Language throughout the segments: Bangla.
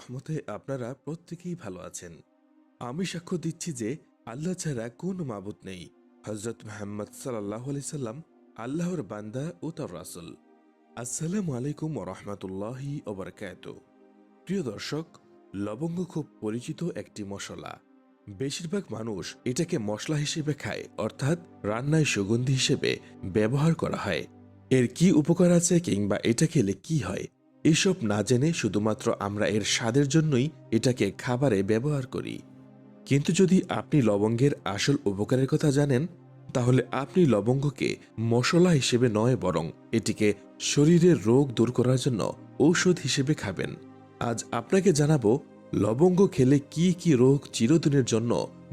রহমতে আপনারা প্রত্যেকেই ভালো আছেন। আমি সাক্ষ্য দিচ্ছি যে আল্লাহ ছাড়া কোন মাবুদ নেই। হযরত মুহাম্মদ সাল্লাল্লাহু আলাইহি সাল্লাম আল্লাহর বান্দা ও তার রাসূল। আসসালামু আলাইকুম ওয়া রাহমাতুল্লাহি ওয়া বারাকাতুহু। প্রিয় দর্শক, লবঙ্গ খুব পরিচিত একটি মশলা। বেশিরভাগ মানুষ এটাকে মশলা হিসেবে খায়, অর্থাৎ রান্নায় সুগন্ধি হিসেবে ব্যবহার করা হয়। এর কি উপকার আছে কিংবা এটা খেলে কি হয়, এসব না জেনে শুধুমাত্র আমরা এর স্বাদের জন্যই এটাকে খাবারে ব্যবহার করি। কিন্তু যদি আপনি লবঙ্গের আসল উপকারের কথা জানেন, তাহলে আপনি লবঙ্গকে মশলা হিসেবে নয়, বরং এটিকে শরীরের রোগ দূর করার জন্য ঔষধ হিসেবে খাবেন। আজ আপনাকে জানাবো লবঙ্গ খেলে কি কি রোগ চিরদিনের জন্য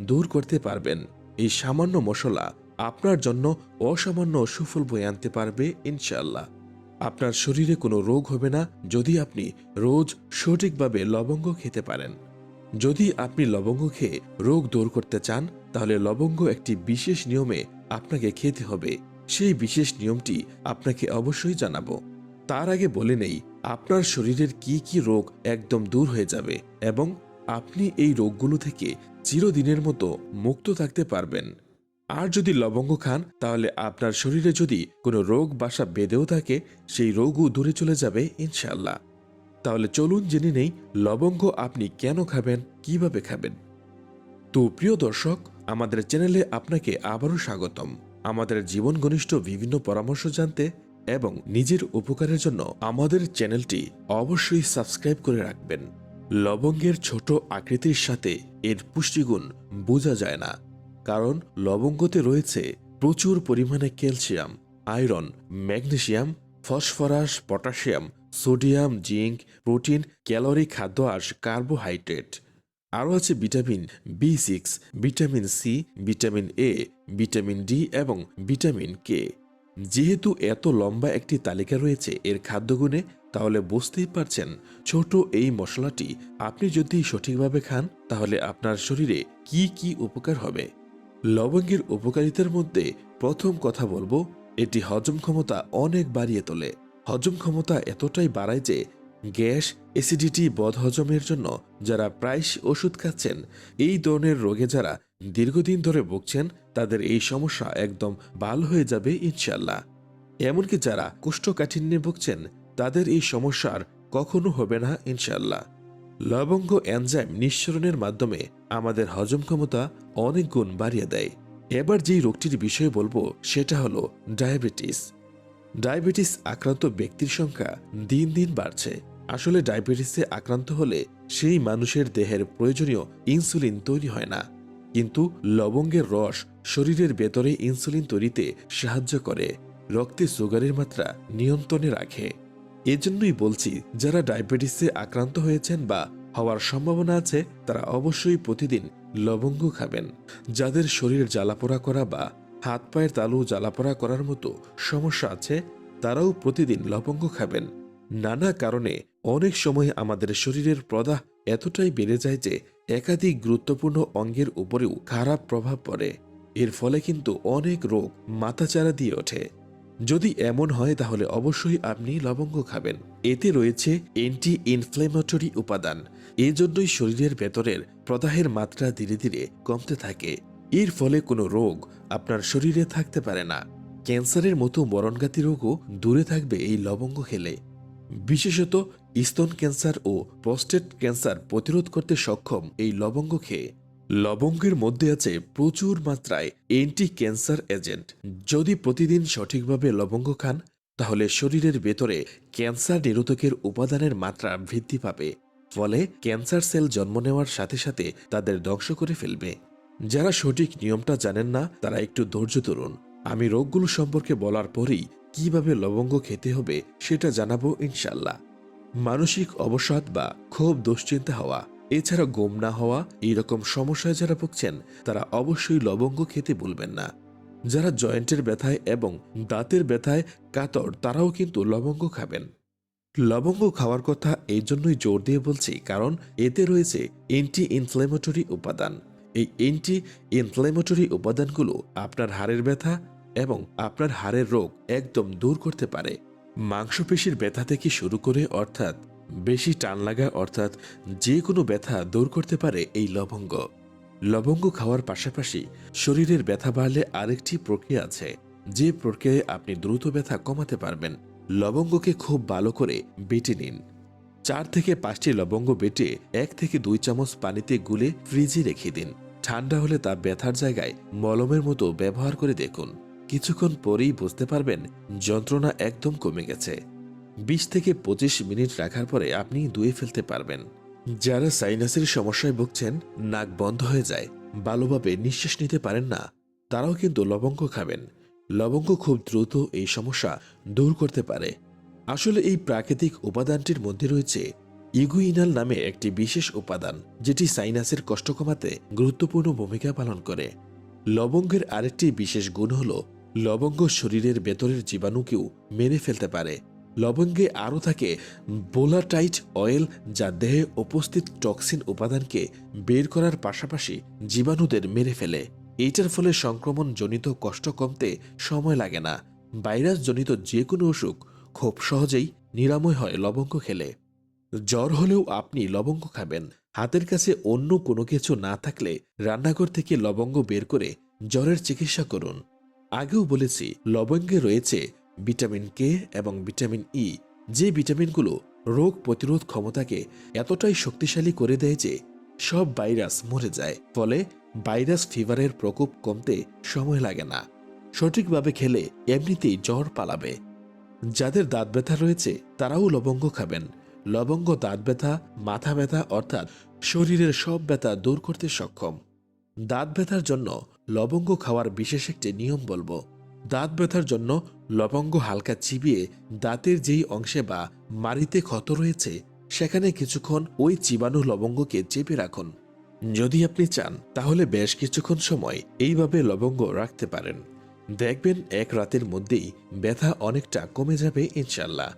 দূর করতে পারবেন। এই সামান্য মশলা আপনার জন্য অসামান্য সুফল বয়ে আনতে পারবে ইনশাআল্লাহ। আপনার শরীরে কোনো রোগ হবে না যদি আপনি রোজ সঠিকভাবে লবঙ্গ খেতে পারেন। যদি আপনি লবঙ্গ খেয়ে রোগ দূর করতে চান, তাহলে লবঙ্গ একটি বিশেষ নিয়মে আপনাকে খেতে হবে। সেই বিশেষ নিয়মটি আপনাকে অবশ্যই জানাবো। তার আগে বলে নেই, আপনার শরীরের কি কি রোগ একদম দূর হয়ে যাবে এবং আপনি এই রোগগুলো থেকে চিরদিনের মতো মুক্ত থাকতে পারবেন। আর যদি লবঙ্গ খান, তাহলে আপনার শরীরে যদি কোনো রোগ বাসা বেঁধেও থাকে, সেই রোগও দূরে চলে যাবে ইনশাআল্লাহ। তাহলে চলুন জেনে নেই লবঙ্গ আপনি কেন খাবেন, কিভাবে খাবেন। তো প্রিয় দর্শক, আমাদের চ্যানেলে আপনাকে আবারও স্বাগতম। আমাদের জীবন ঘনিষ্ঠ বিভিন্ন পরামর্শ জানতে এবং নিজের উপকারের জন্য আমাদের চ্যানেলটি অবশ্যই সাবস্ক্রাইব করে রাখবেন। লবঙ্গের ছোট আকৃতির সাথে এর পুষ্টিগুণ বোঝা যায় না, কারণ লবঙ্গতে রয়েছে প্রচুর পরিমাণে calcium, iron, magnesium, phosphorus, potassium, sodium, zinc, protein, calorie, খাদ্য আর কার্বোহাইড্রেট। আরও আছে vitamin B6, vitamin C, vitamin A, vitamin D এবং ভিটামিন কে। যেহেতু এত লম্বা একটি তালিকা রয়েছে এর খাদ্যগুণে, তাহলে বুঝতেই পারছেন ছোট এই মশলাটি আপনি যদি সঠিকভাবে খান, তাহলে আপনার শরীরে কি কি উপকার হবে। লবঙ্গের উপকারিতার মধ্যে প্রথম কথা বলবো, এটি হজম ক্ষমতা অনেক বাড়িয়ে তোলে। হজম ক্ষমতা এতটাই বাড়ায় যে গ্যাস, অ্যাসিডিটি, বদহজমের জন্য যারা প্রায়শ ওষুধ খাচ্ছেন, এই ধরনের রোগে যারা দীর্ঘদিন ধরে ভুগছেন, তাদের এই সমস্যা একদম ভালো হয়ে যাবে ইনশাল্লাহ। এমনকি যারা কোষ্ঠকাঠিন্যে ভুগছেন, তাদের এই সমস্যার কখনো হবে না ইনশাল্লাহ। লবঙ্গ এনজাইম নিঃসরণের মাধ্যমে আমাদের হজম ক্ষমতা অনেক গুণ বাড়িয়ে দেয়। এবার যেই রোগটির বিষয়ে বলবো সেটা হলো ডায়াবেটিস। ডায়াবেটিস আক্রান্ত ব্যক্তির সংখ্যা দিন দিন বাড়ছে। আসলে ডায়াবেটিসে আক্রান্ত হলে সেই মানুষের দেহের প্রয়োজনীয় ইনসুলিন তৈরি হয় না, কিন্তু লবঙ্গের রস শরীরের ভেতরে ইনসুলিন তৈরিতে সাহায্য করে, রক্তে সুগারের মাত্রা নিয়ন্ত্রণে রাখে। এজন্যই বলছি, যারা ডায়াবেটিসে আক্রান্ত হয়েছেন বা হওয়ার সম্ভাবনা আছে, তারা অবশ্যই প্রতিদিন লবঙ্গ খাবেন। যাদের শরীর জ্বালাপোড়া করা বা হাত পায়ের তালু জ্বালাপোড়া করার মতো সমস্যা আছে, তারাও প্রতিদিন লবঙ্গ খাবেন। নানা কারণে অনেক সময় আমাদের শরীরের প্রদাহ এতটাই বেড়ে যায় যে একাধিক গুরুত্বপূর্ণ অঙ্গের উপরেও খারাপ প্রভাব পড়ে। এর ফলে কিন্তু অনেক রোগ মাথাচাড়া দিয়ে ওঠে। যদি এমন হয়, তাহলে অবশ্যই আপনি লবঙ্গ খাবেন। এতে রয়েছে অ্যান্টি ইনফ্ল্যামেটরি উপাদান। এজন্যই শরীরের ভেতরের প্রদাহের মাত্রা ধীরে ধীরে কমতে থাকে। এর ফলে কোনো রোগ আপনার শরীরে থাকতে পারে না। ক্যান্সারের মতো মরণঘাতী রোগও দূরে থাকবে এই লবঙ্গ খেলে। বিশেষত স্তন ক্যান্সার ও প্রস্টেট ক্যান্সার প্রতিরোধ করতে সক্ষম এই লবঙ্গ খেয়ে। লবঙ্গের মধ্যে আছে প্রচুর মাত্রায় অ্যান্টি ক্যান্সার এজেন্ট। যদি প্রতিদিন সঠিকভাবে লবঙ্গ খান, তাহলে শরীরের ভেতরে ক্যান্সার নিরোধকের উপাদানের মাত্রা বৃদ্ধি পাবে, ফলে ক্যান্সার সেল জন্ম নেওয়ার সাথে সাথে তাদের ধ্বংস করে ফেলবে। যারা সঠিক নিয়মটা জানেন না, তারা একটু ধৈর্য ধরুন। আমি রোগগুলো সম্পর্কে বলার পরেই কিভাবে লবঙ্গ খেতে হবে সেটা জানাবো ইনশাল্লাহ। মানসিক অবসাদ বা খুব দুশ্চিন্তা হওয়া, এছাড়া ঘুম না হওয়া, এইরকম সমস্যায় যারা ভুগছেন, তারা অবশ্যই লবঙ্গ খেতে ভুলবেন না। যারা জয়েন্টের ব্যথায় এবং দাঁতের ব্যথায় কাতর, তারাও কিন্তু লবঙ্গ খাবেন। লবঙ্গ খাওয়ার কথা এই জন্যই জোর দিয়ে বলছি, কারণ এতে রয়েছে অ্যান্টি ইনফ্ল্যামেটরি উপাদান। এই অ্যান্টি ইনফ্ল্যামেটরি উপাদানগুলো আপনার হাড়ের ব্যথা এবং আপনার হাড়ের রোগ একদম দূর করতে পারে। মাংসপেশির ব্যথা থেকে শুরু করে, অর্থাৎ বেশি টান লাগা অর্থাৎ যে কোনো ব্যথা দূর করতে পারে এই লবঙ্গ। লবঙ্গ খাওয়ার পাশাপাশি শরীরের ব্যথা বাড়লে আরেকটি প্রক্রিয়া আছে, যে প্রক্রিয়ায় আপনি দ্রুত ব্যথা কমাতে পারবেন। লবঙ্গকে খুব ভালো করে বেটে নিন। 4 থেকে 5টি লবঙ্গ বেটে 1 থেকে 2 চামচ পানিতে গুলে ফ্রিজে রেখে দিন। ঠান্ডা হলে তা ব্যথার জায়গায় মলমের মতো ব্যবহার করে দেখুন। কিছুক্ষণ পরেই বুঝতে পারবেন যন্ত্রণা একদম কমে গেছে। 20 থেকে 25 মিনিট রাখার পরে আপনি ধুয়ে ফেলতে পারবেন। যারা সাইনাসের সমস্যায় ভুগছেন, নাক বন্ধ হয়ে যায়, ভালোভাবে নিঃশ্বাস নিতে পারেন না, তারাও কিন্তু লবঙ্গ খাবেন। লবঙ্গ খুব দ্রুত এই সমস্যা দূর করতে পারে। আসলে এই প্রাকৃতিক উপাদানটির মধ্যে রয়েছে ইগুইনাল নামে একটি বিশেষ উপাদান, যেটি সাইনাসের কষ্ট কমাতে গুরুত্বপূর্ণ ভূমিকা পালন করে। লবঙ্গের আরেকটি বিশেষ গুণ হল লবঙ্গ শরীরের ভেতরের জীবাণুকেও মেরে ফেলতে পারে। লবঙ্গে আরও থাকে বোলাটাইট অয়েল, যা দেহে উপস্থিত টক্সিন উপাদানকে বের করার পাশাপাশি জীবাণুদের মেরে ফেলে। এইটার ফলে সংক্রমণজনিত কষ্ট কমতে সময় লাগে না। ভাইরাসজনিত যে কোনো অসুখ খুব সহজেই নিরাময় হয় লবঙ্গ খেলে। জ্বর হলেও আপনি লবঙ্গ খাবেন। হাতের কাছে অন্য কোনো কিছু না থাকলে রান্নাঘর থেকে লবঙ্গ বের করে জ্বরের চিকিৎসা করুন। আগেও বলেছি, লবঙ্গে রয়েছে ভিটামিন কে এবং ভিটামিন ই, যে ভিটামিনগুলো রোগ প্রতিরোধ ক্ষমতাকে এতটাই শক্তিশালী করে দেয় যে সব ভাইরাস মরে যায়। ফলে ভাইরাস ফিভারের প্রকোপ কমতে সময় লাগে না। সঠিকভাবে খেলে এমনিতেই জ্বর পালাবে। যাদের দাঁত ব্যথা রয়েছে তারাও লবঙ্গ খাবেন। লবঙ্গ দাঁত ব্যথা, মাথা ব্যথা অর্থাৎ শরীরের সব ব্যথা দূর করতে সক্ষম। দাঁত ব্যথার জন্য লবঙ্গ খাওয়ার বিশেষ একটি নিয়ম বলবো। দাঁত ব্যথার জন্য লবঙ্গ হালকা চিবিয়ে দাঁতের যেই অংশে বা মাড়িতে ক্ষত রয়েছে সেখানে কিছুক্ষণ ওই চিবানো লবঙ্গকে চেপে রাখুন। যদি আপনি চান তাহলে বেশ কিছুক্ষণ সময় এইভাবে লবঙ্গ রাখতে পারেন। দেখবেন এক রাতের মধ্যেই ব্যথা অনেকটা কমে যাবে ইনশাল্লাহ।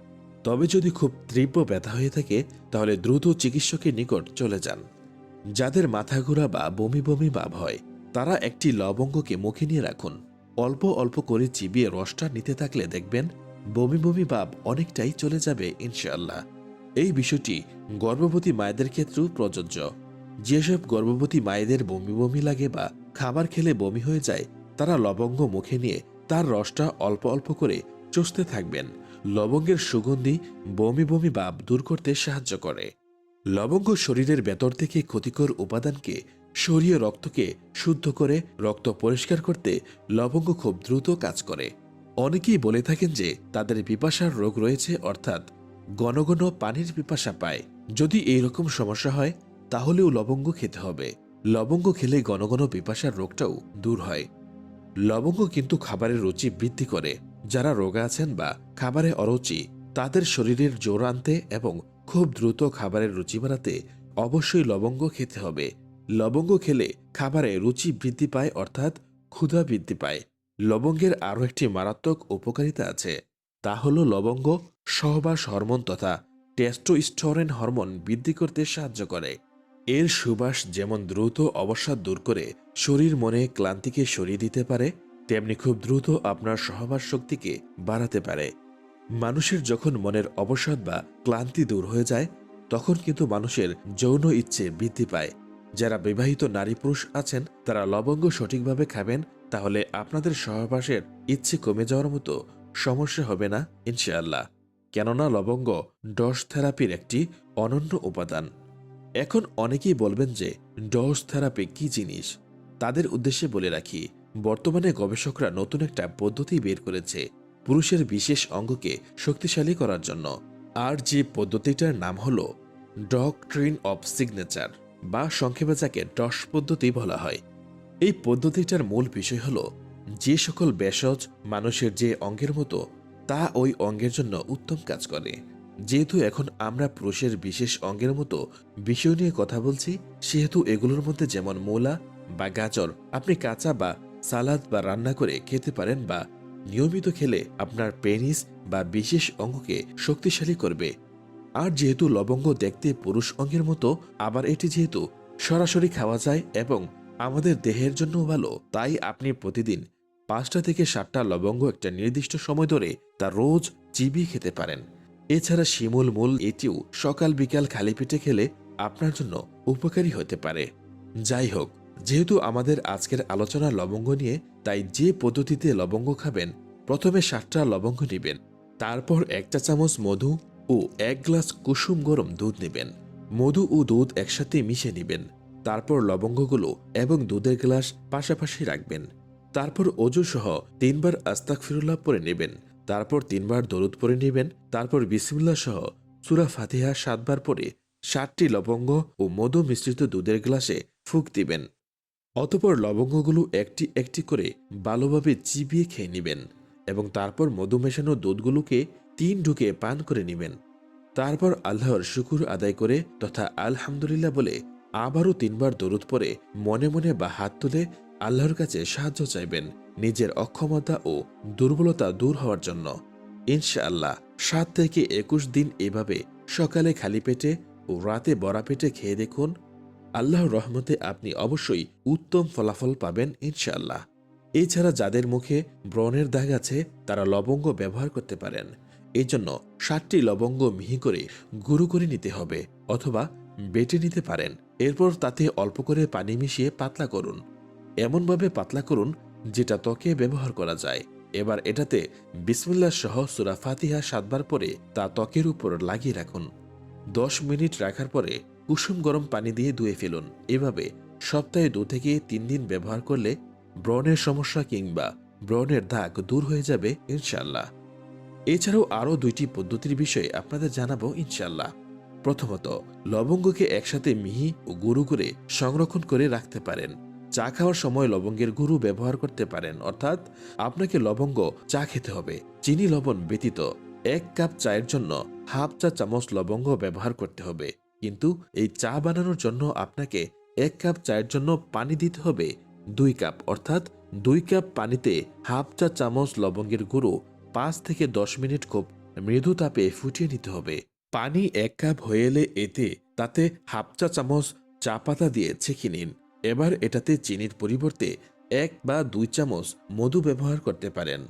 তবে যদি খুব তীব্র ব্যথা হয়ে থাকে তাহলে দ্রুত চিকিৎসকের নিকট চলে যান। যাদের মাথা ঘোরা বা বমি বমি ভাব হয় তারা একটি লবঙ্গকে মুখে নিয়ে রাখুন। অল্প অল্প করে চিবিয়ে রসটা নিতে থাকলে দেখবেন বমি বমি ভাব অনেকটাই চলে যাবে ইনশাআল্লাহ। এই বিষয়টি গর্ভবতী মায়েদের ক্ষেত্রেও প্রযোজ্য। যেসব গর্ভবতী মায়েদের বমি বমি লাগে বা খাবার খেলে বমি হয়ে যায় তারা লবঙ্গ মুখে নিয়ে তার রসটা অল্প অল্প করে চষতে থাকবেন। লবঙ্গের সুগন্ধি বমি বমি ভাব দূর করতে সাহায্য করে। লবঙ্গ শরীরের ভেতর থেকে ক্ষতিকর উপাদানকে সরিয়ে রক্তকে শুদ্ধ করে রক্ত পরিষ্কার করতে লবঙ্গ খুব দ্রুত কাজ করে। অনেকেই বলে থাকেন যে তাদের পিপাসার রোগ রয়েছে, অর্থাৎ ঘন ঘন পানির পিপাসা পায়। যদি এই রকম সমস্যা হয় তাহলেও লবঙ্গ খেতে হবে। লবঙ্গ খেলে ঘন ঘন পিপাসার রোগটাও দূর হয়। লবঙ্গ কিন্তু খাবারের রুচি বৃদ্ধি করে। যারা রোগা আছেন বা খাবারে অরুচি, তাদের শরীরের জোর আনতে এবং খুব দ্রুত খাবারের রুচি বাড়াতে অবশ্যই লবঙ্গ খেতে হবে। লবঙ্গ খেলে খাবারে রুচি বৃদ্ধি পায়, অর্থাৎ ক্ষুধা বৃদ্ধি পায়। লবঙ্গের আরও একটি মারাত্মক উপকারিতা আছে, তা হল লবঙ্গ সহবাস হরমোন তথা টেস্টোস্টেরন হরমোন বৃদ্ধি করতে সাহায্য করে। এর সুবাস যেমন দ্রুত অবসাদ দূর করে শরীর মনে ক্লান্তিকে সরিয়ে দিতে পারে, তেমনি খুব দ্রুত আপনার সহবাস শক্তিকে বাড়াতে পারে। মানুষের যখন মনের অবসাদ বা ক্লান্তি দূর হয়ে যায় তখন কিন্তু মানুষের যৌন ইচ্ছে বৃদ্ধি পায়। যারা বিবাহিত নারী পুরুষ আছেন তারা লবঙ্গ সঠিকভাবে খাবেন, তাহলে আপনাদের সহবাসের ইচ্ছে কমে যাওয়ার মতো সমস্যা হবে না ইনশাআল্লাহ। কেননা লবঙ্গ ডস থেরাপির একটি অনন্য উপাদান। এখন অনেকেই বলবেন যে ডস থেরাপি কি জিনিস। তাদের উদ্দেশ্যে বলে রাখি, বর্তমানে গবেষকরা নতুন একটা পদ্ধতি বের করেছে পুরুষের বিশেষ অঙ্গকে শক্তিশালী করার জন্য। আর যে পদ্ধতিটার নাম হল ডক্ট্রিন অফ সিগনেচার, বা সংক্ষেপে যাকে ডস পদ্ধতি বলা হয়। এই পদ্ধতিটার মূল বিষয় হল যে সকল ভেষজ মানুষের যে অঙ্গের মতো তা ওই অঙ্গের জন্য উত্তম কাজ করে। যেহেতু এখন আমরা পুরুষের বিশেষ অঙ্গের মতো বিষয় নিয়ে কথা বলছি, সেহেতু এগুলোর মধ্যে যেমন মূলা বা গাজর আপনি কাঁচা বা সালাদ বা রান্না করে খেতে পারেন, বা নিয়মিত খেলে আপনার পেনিস বা বিশেষ অঙ্গকে শক্তিশালী করবে। আর যেহেতু লবঙ্গ দেখতে পুরুষ অঙ্গের মতো, আবার এটি যেহেতু সরাসরি খাওয়া যায় এবং আমাদের দেহের জন্য ভালো, তাই আপনি প্রতিদিন 5টা থেকে 7টা লবঙ্গ একটা নির্দিষ্ট সময় ধরে তা রোজ চিবিয়ে খেতে পারেন। এছাড়া শিমুল মূল এটিও সকাল বিকাল খালি পেটে খেলে আপনার জন্য উপকারী হতে পারে। যাই হোক, যেহেতু আমাদের আজকের আলোচনা লবঙ্গ নিয়ে, তাই যে পদ্ধতিতে লবঙ্গ খাবেন, প্রথমে 7টা লবঙ্গ নেবেন, তারপর 1 চা চামচ মধু ও 1 গ্লাস কুসুম গরম দুধ নেবেন। মধু ও দুধ একসাথে মিশে নেবেন। তারপর লবঙ্গগুলো এবং দুধের গ্লাস পাশাপাশি রাখবেন। তারপর অজু সহ 3 বার আস্তাগফিরুল্লাহ পড়ে নেবেন। তারপর 3 বার দরুদ পড়ে নেবেন। তারপর বিসমিল্লাহ সহ সূরা ফাতিহা 7 বার পড়ে 7টি লবঙ্গ ও মধু মিশ্রিত দুধের গ্লাসে ফুঁক দিবেন। অতঃপর লবঙ্গগুলো একটি একটি করে ভালোভাবে চিবিয়ে খেয়ে নেবেন এবং তারপর মধু মেশানো দুধগুলোকে 3 ঢুকে পান করে নেবেন। তারপর আল্লাহর শুকুর আদায় করে তথা আলহামদুলিল্লাহ বলে আবারও 3 বার দরুদ পড়ে মনে মনে বা হাত তুলে আল্লাহর কাছে সাহায্য চাইবেন নিজের অক্ষমতা ও দুর্বলতা দূর হওয়ার জন্য। ইনশাআল্লাহ 7 থেকে 21 দিন এভাবে সকালে খালি পেটে ও রাতে ভরা পেটে খেয়ে দেখুন। আল্লাহর রহমতে আপনি অবশ্যই উত্তম ফলাফল পাবেন ইনশাআল্লাহ। এছাড়া যাদের মুখে ব্রণের দাগ আছে তারা লবঙ্গ ব্যবহার করতে পারেন। এই জন্য 7টি লবঙ্গ মিহি করে গুঁড়ো করে নিতে হবে অথবা বেটে নিতে পারেন। এরপর তাতে অল্প করে পানি মিশিয়ে পাতলা করুন। এমনভাবে পাতলা করুন যেটা ত্বকে ব্যবহার করা যায়। এবার এটাতে বিসমিল্লাহ সহ সূরা ফাতিহা 7 বার পরে তা ত্বকের উপর লাগিয়ে রাখুন। 10 মিনিট রাখার পরে কুসুম গরম পানি দিয়ে ধুয়ে ফেলুন। এভাবে সপ্তাহে 2 থেকে 3 দিন ব্যবহার করলে ব্রণের সমস্যা কিংবা ব্রণের দাগ দূর হয়ে যাবে ইনশাআল্লাহ। এছাড়াও আরও 2টি পদ্ধতির বিষয়ে আপনাদের জানাবো ইনশাআল্লাহ। প্রথমত, লবঙ্গকে একসাথে মিহি ও গুঁড়ো করে সংরক্ষণ করে রাখতে পারেন। চা খাওয়ার সময় লবঙ্গের গুঁড়ো ব্যবহার করতে পারেন, অর্থাৎ আপনাকে লবঙ্গ চা খেতে হবে চিনি লবণ ব্যতীত। 1 কাপ চায়ের জন্য হাফ চা চামচ লবঙ্গ ব্যবহার করতে হবে, কিন্তু এই চা বানানোর জন্য আপনাকে 1 কাপ চায়ের জন্য পানি দিতে হবে 2 কাপ, অর্থাৎ 2 কাপ পানিতে হাফ চা চামচ লবঙ্গের গুঁড়ো 5 থেকে 10 মিনিট খুব মৃদু তাপে ফুটিয়ে নিতে হবে। পানি 1 কাপ হয়ে এলে তাতে হাফ চা চামচ চা পাতা দিয়ে ছেঁকে নিন। এবার এটাতে চিনির পরিবর্তে 1 বা 2 চামচ মধু ব্যবহার করতে পারেন।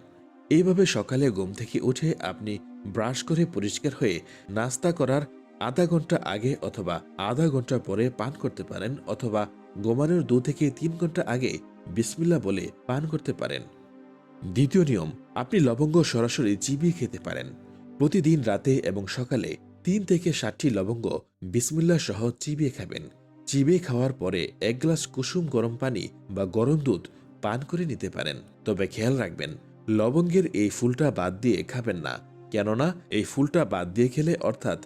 এইভাবে সকালে ঘুম থেকে উঠে আপনি ব্রাশ করে পরিষ্কার হয়ে নাস্তা করার আধা ঘন্টা আগে অথবা আধা ঘন্টা পরে পান করতে পারেন, অথবা ঘুমানোর 2 থেকে 3 ঘন্টা আগে বিসমিল্লাহ বলে পান করতে পারেন। দ্বিতীয় নিয়ম, আপনি লবঙ্গ সরাসরি চিবিয়ে খেতে পারেন। প্রতিদিন রাতে এবং সকালে 3 থেকে 7টি লবঙ্গ বিসমিল্লাহ সহ চিবিয়ে খাবেন। চিবিয়ে খাওয়ার পরে 1 গ্লাস কুসুম গরম পানি বা গরম দুধ পান করে নিতে পারেন। তবে খেয়াল রাখবেন, লবঙ্গের এই ফুলটা বাদ দিয়ে খাবেন না, কেননা এই ফুলটা বাদ দিয়ে খেলে, অর্থাৎ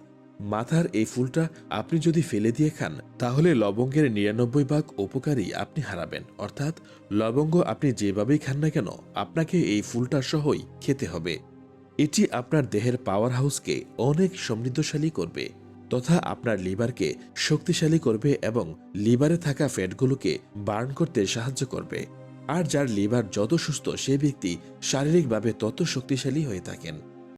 মাথার এই ফুলটা আপনি যদি ফেলে দিয়ে খান, তাহলে লবঙ্গের 99 ভাগ উপকারী আপনি হারাবেন। অর্থাৎ লবঙ্গ আপনি যেভাবেই খান না কেন, আপনাকে এই ফুলটা সহই খেতে হবে। এটি আপনার দেহের পাওয়ার হাউসকে অনেক সমৃদ্ধশালী করবে তথা আপনার লিভারকে শক্তিশালী করবে এবং লিভারে থাকা ফ্যাটগুলোকে বার্ন করতে সাহায্য করবে। আর যার লিভার যত সুস্থ, সে ব্যক্তি শারীরিকভাবে তত শক্তিশালী হয়ে থাকেন।